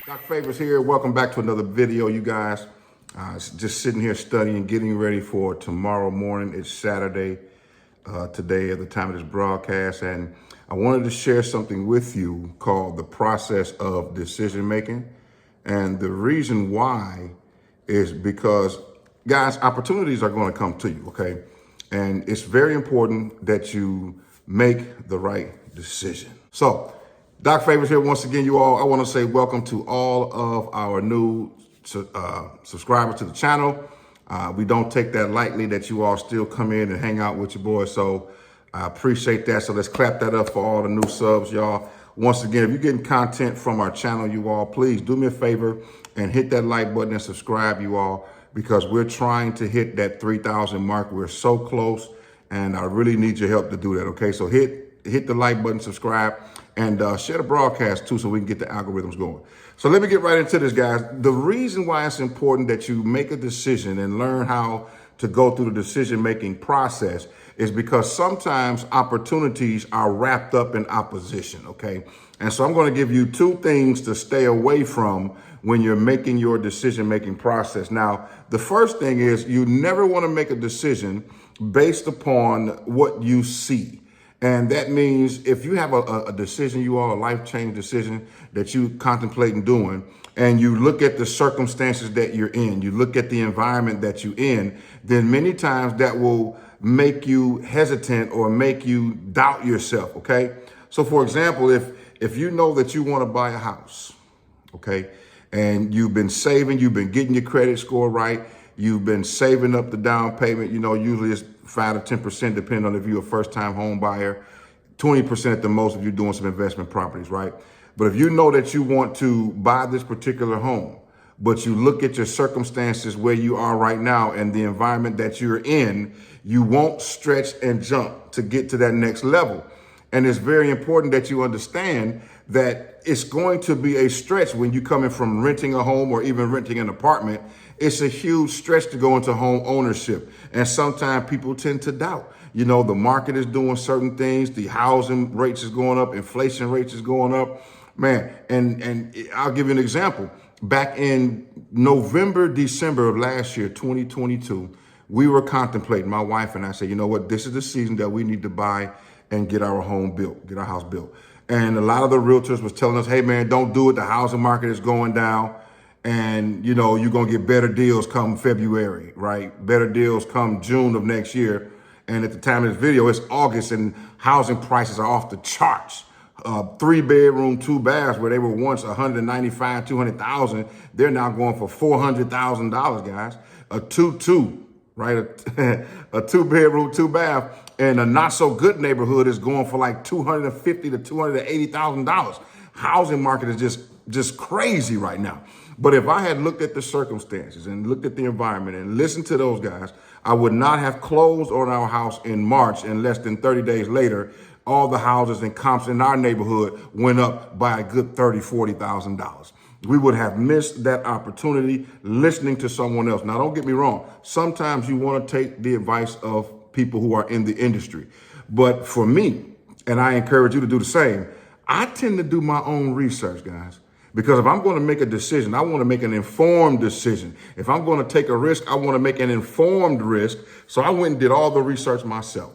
Doc Favors here. Welcome back to another video, you guys. Just sitting here studying, getting ready for tomorrow morning. It's Saturday today at the time of this broadcast, and I wanted to share something with you called the process of decision making. And the reason why is because, guys, opportunities are going to come to you, okay? And it's very important that you make the right decision. So, Doc Favors here once again, you all. I want to say welcome to all of our new subscribers to the channel. We don't take that lightly that you all still come in and hang out with your boys. So I appreciate that. So let's clap that up for all the new subs, y'all. Once again, if you're getting content from our channel, you all, please do me a favor and hit that like button and subscribe, you all, because we're trying to hit that 3,000 mark. We're so close, and I really need your help to do that, okay? So hit the like button, subscribe, and share the broadcast too so we can get the algorithms going. So let me get right into this, guys. The reason why it's important that you make a decision and learn how to go through the decision-making process is because sometimes opportunities are wrapped up in opposition, okay? And so I'm going to give you two things to stay away from when you're making your decision-making process. Now, the first thing is you never want to make a decision based upon what you see. And that means if you have a decision, you all, a life-changing decision that you contemplating doing, and you look at the circumstances that you're in, you look at the environment that you're in, then many times that will make you hesitant or make you doubt yourself, okay? So for example, if you know that you want to buy a house, okay, and you've been saving, you've been getting your credit score right, you've been saving up the down payment, you know, usually it's 5 to 10%, depending on if you're a first-time home buyer, 20% at the most if you're doing some investment properties, right? But if you know that you want to buy this particular home, but you look at your circumstances where you are right now and the environment that you're in, you won't stretch and jump to get to that next level. And it's very important that you understand that it's going to be a stretch when you're coming from renting a home or even renting an apartment. It's a huge stretch to go into home ownership. And sometimes people tend to doubt. You know, the market is doing certain things. The housing rates is going up. Inflation rates is going up. Man, and I'll give you an example. Back in November, December of last year, 2022, we were contemplating, my wife and I said, you know what, this is the season that we need to buy and get our home built, get our house built. And a lot of the realtors was telling us, hey man, don't do it. The housing market is going down. And, you know, you're going to get better deals come February, right? Better deals come June of next year. And at the time of this video, it's August and housing prices are off the charts. 3-bedroom, 2 baths where they were once 195, 200,000. They're now going for $400,000, guys. A 2-2, right? A 2-bedroom, 2 bath in a not so good neighborhood is going for like $250,000 to $280,000. Housing market is just crazy right now. But if I had looked at the circumstances and looked at the environment and listened to those guys, I would not have closed on our house in March, and less than 30 days later, all the houses and comps in our neighborhood went up by a good $30,000, $40,000. We would have missed that opportunity listening to someone else. Now, don't get me wrong. Sometimes you want to take the advice of people who are in the industry. But for me, and I encourage you to do the same, I tend to do my own research, guys. Because if I'm going to make a decision, I want to make an informed decision. If I'm going to take a risk, I want to make an informed risk. So I went and did all the research myself.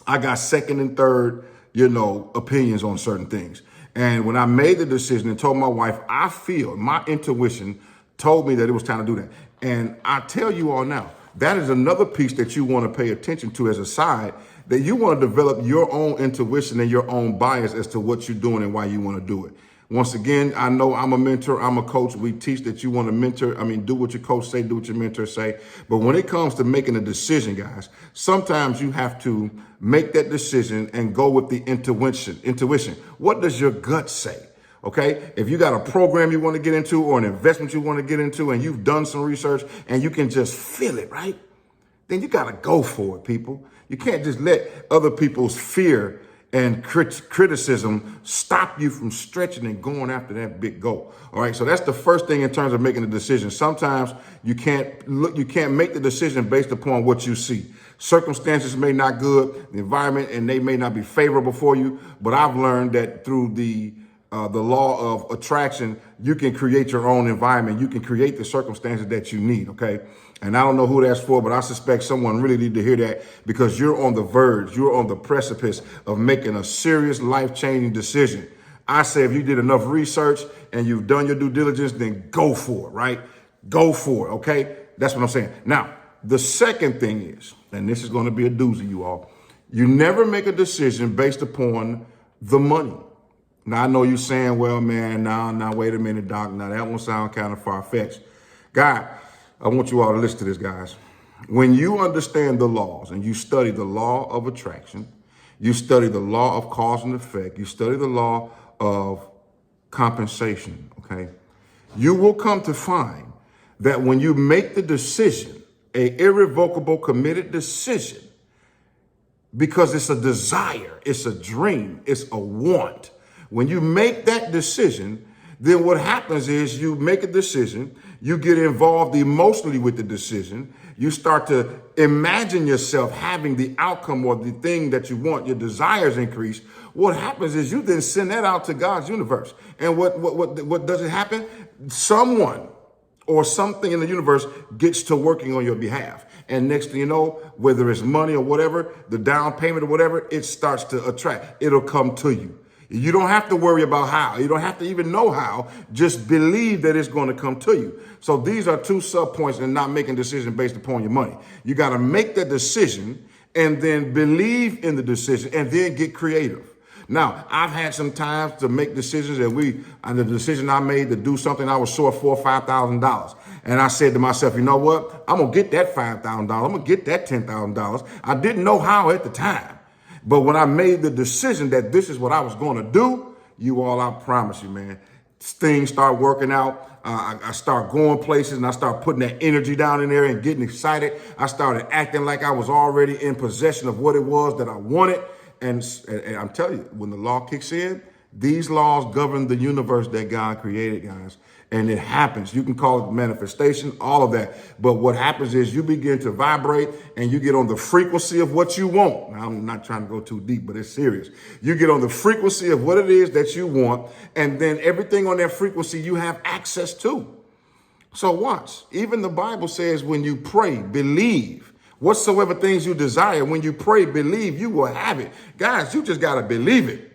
I got second and third, opinions on certain things. And when I made the decision and told my wife, I feel my intuition told me that it was time to do that. And I tell you all now, that is another piece that you want to pay attention to as a side, that you want to develop your own intuition and your own bias as to what you're doing and why you want to do it. Once again, I know I'm a mentor, I'm a coach. We teach that you want to mentor. Do what your coach say, do what your mentor say. But when it comes to making a decision, guys, sometimes you have to make that decision and go with the intuition. What does your gut say? Okay, if you got a program you want to get into or an investment you want to get into and you've done some research and you can just feel it, right? Then you got to go for it, people. You can't just let other people's fear and criticism stop you from stretching and going after that big goal. All right. So that's the first thing in terms of making a decision. Sometimes you can't make the decision based upon what you see. Circumstances may not good, the environment, and they may not be favorable for you. But I've learned that through the the law of attraction, you can create your own environment. You can create the circumstances that you need, okay? And I don't know who that's for, but I suspect someone really need to hear that, because you're on the verge, you're on the precipice of making a serious life-changing decision. I say if you did enough research and you've done your due diligence, then go for it, right? Go for it, okay? That's what I'm saying. Now, the second thing is, and this is going to be a doozy, you all, you never make a decision based upon the money. Now, I know you're saying, well, man, now, wait a minute, Doc. Now, that one sound kind of far-fetched. God, I want you all to listen to this, guys. When you understand the laws and you study the law of attraction, you study the law of cause and effect, you study the law of compensation, okay, you will come to find that when you make the decision, an irrevocable, committed decision, because it's a desire, it's a dream, it's a want. When you make that decision, then what happens is you make a decision, you get involved emotionally with the decision, you start to imagine yourself having the outcome or the thing that you want, your desires increase. What happens is you then send that out to God's universe. And what does it happen? Someone or something in the universe gets to working on your behalf. And next thing you know, whether it's money or whatever, the down payment or whatever, it starts to attract. It'll come to you. You don't have to worry about how. You don't have to even know how. Just believe that it's going to come to you. So these are two sub points in not making decisions based upon your money. You got to make that decision and then believe in the decision and then get creative. Now, I've had some times to make decisions and the decision I made to do something, I was short $4,000 or $5,000. And I said to myself, you know what? I'm going to get that $5,000. I'm going to get that $10,000. I didn't know how at the time. But when I made the decision that this is what I was going to do, you all, I promise you, man, things start working out. I start going places and I start putting that energy down in there and getting excited. I started acting like I was already in possession of what it was that I wanted. And I'm telling you, when the law kicks in, these laws govern the universe that God created, guys. And it happens. You can call it manifestation, all of that. But what happens is you begin to vibrate and you get on the frequency of what you want. Now, I'm not trying to go too deep, but it's serious. You get on the frequency of what it is that you want, and then everything on that frequency you have access to. So watch. Even the Bible says when you pray, believe. Whatsoever things you desire, when you pray, believe, you will have it. Guys, you just got to believe it.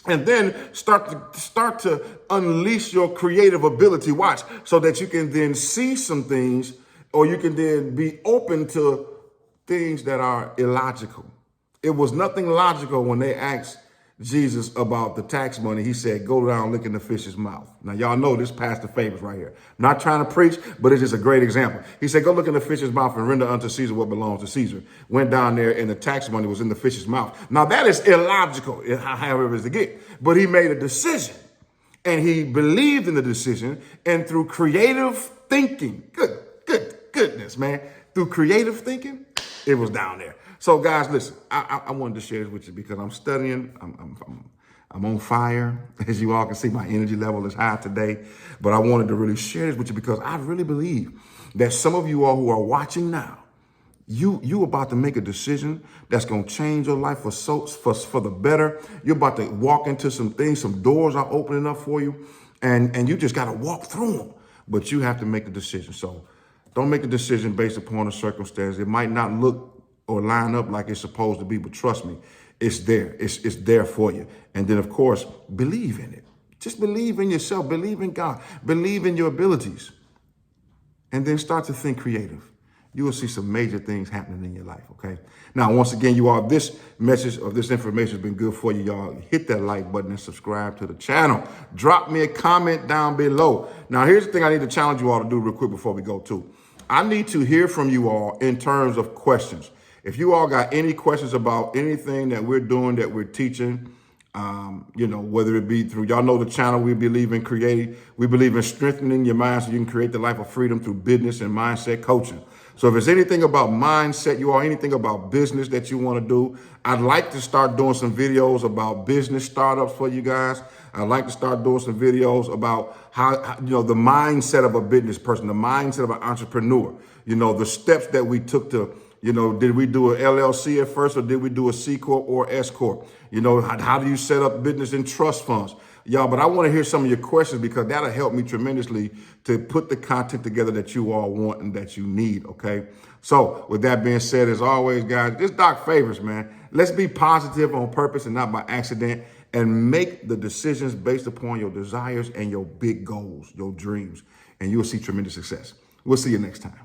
And then start to unleash your creative ability, watch, so that you can then see some things, or you can then be open to things that are illogical. It was nothing logical when they asked Jesus about the tax money. He said, go down, look in the fish's mouth. Now, y'all know this Pastor Favors right here. I'm not trying to preach, but it's just a great example. He said, go look in the fish's mouth and render unto Caesar what belongs to Caesar. Went down there and the tax money was in the fish's mouth. Now, that is illogical, however it is to get. But he made a decision and he believed in the decision. And through creative thinking, goodness, man, through creative thinking, it was down there. So, guys, listen, I wanted to share this with you because I'm studying. I'm on fire. As you all can see, my energy level is high today. But I wanted to really share this with you because I really believe that some of you all who are watching now, you about to make a decision that's going to change your life for the better. You're about to walk into some things. Some doors are opening up for you. And you just got to walk through them. But you have to make a decision. So don't make a decision based upon a circumstance. It might not look or line up like it's supposed to be, but trust me, it's there. It's there for you. And then, of course, believe in it. Just believe in yourself. Believe in God. Believe in your abilities. And then start to think creative. You will see some major things happening in your life, okay? Now, once again, you all, this message or this information has been good for you, y'all. Hit that like button and subscribe to the channel. Drop me a comment down below. Now, here's the thing I need to challenge you all to do real quick before we go to. I need to hear from you all in terms of questions. If you all got any questions about anything that we're doing, that we're teaching, whether it be through, y'all know the channel, we believe in creating, we believe in strengthening your mind so you can create the life of freedom through business and mindset coaching. So if there's anything about mindset, you all, anything about business that you want to do, I'd like to start doing some videos about business startups for you guys. I'd like to start doing some videos about how the mindset of a business person, the mindset of an entrepreneur, the steps that we took to, did we do an LLC at first or did we do a C Corp or S Corp? How do you set up business in trust funds? y'all. But I want to hear some of your questions because that'll help me tremendously to put the content together that you all want and that you need. Okay. So with that being said, as always, guys, this Doc Favors, man. Let's be positive on purpose and not by accident, and make the decisions based upon your desires and your big goals, your dreams, and you'll see tremendous success. We'll see you next time.